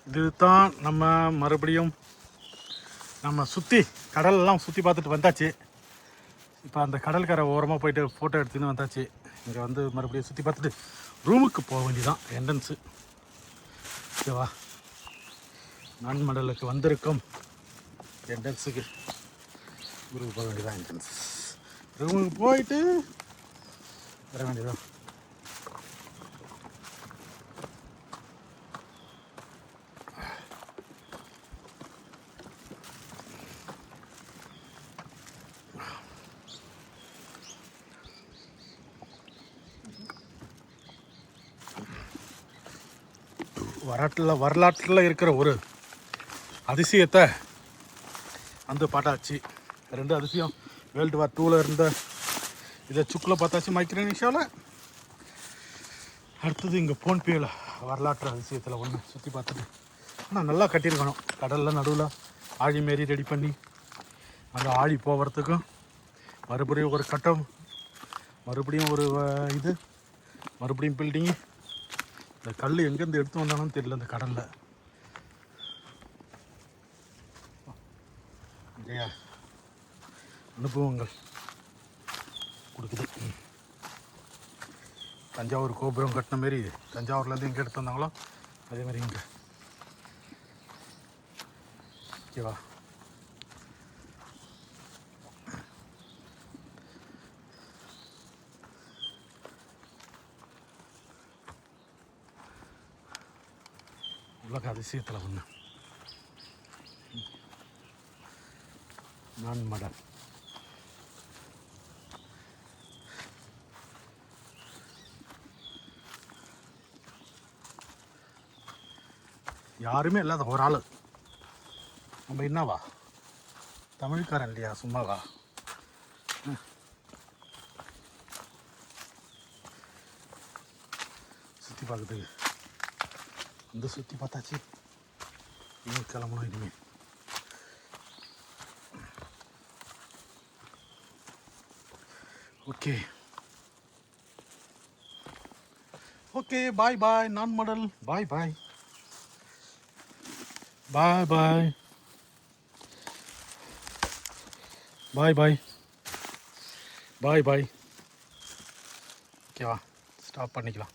இதுதான் நம்ம மறுபடியும் நம்ம சுற்றி கடலெல்லாம் சுற்றி பார்த்துட்டு வந்தாச்சு. இப்போ அந்த கடற்கரை ஓரமாக போயிட்டு ஃபோட்டோ எடுத்துன்னு வந்தாச்சு. இங்கே வந்து மறுபடியும் சுற்றி பார்த்துட்டு ரூமுக்கு போக வேண்டியதான் என்ட்ரன்ஸு. ஓகேவா, நான்மடலுக்கு வந்திருக்கோம். என்ட்ரன்ஸுக்கு ரூமுக்கு போக வேண்டியதான் என்ட்ரன்ஸ். ரூமுக்கு போயிட்டு வர வேண்டியதான். வரலாற்றில் இருக்கிற ஒரு அதிசயத்தை வந்து பாட்டாச்சு. 2 அதிசயம் வேர்ல்டு வார் 2ல் இருந்த இதை சுக்கில் பார்த்தாச்சு மைக்ரோனேஷியாவில். அடுத்தது இங்கே போன்பேயில் வரலாற்று அதிசயத்தில் ஒன்று சுற்றி பார்த்துட்டு. ஆனால் நல்லா கட்டியிருக்கணும். கடலில் நடுவில் ஆழி மாரி ரெடி பண்ணி அந்த ஆழி போகிறதுக்கும் மறுபடியும் ஒரு கட்டம், மறுபடியும் ஒரு இது, மறுபடியும் பில்டிங்கு. இந்த கல் எங்கேருந்து எடுத்து வந்தானு தெரியல. இந்த கடலில் நிறையா அனுபவங்கள் கொடுக்குது. தஞ்சாவூர் கோபுரம் கட்டின மாரி தஞ்சாவூர்லேருந்து எங்கே எடுத்து வந்தாங்களோ அதே மாதிரி இங்கே. ஓகேவா, உலக அதிசயத்தில் ஒன்று நான்மடல். யாருமே இல்லாத ஒரு ஆள் நம்ம. என்னவா தமிழ்காரன் இல்லையா, சும்மாவா? சுற்றி பார்க்குது. இந்த சுற்றி பார்த்தாச்சு. இன்னும் கிளம்பணும் இனிமேல். ஓகே ஓகே, பாய் பாய் நான்மடல். பாய் பாய் பாய் பாய் பாய் பாய் பாய் பாய். ஓகேவா, ஸ்டாப் பண்ணிக்கலாம்.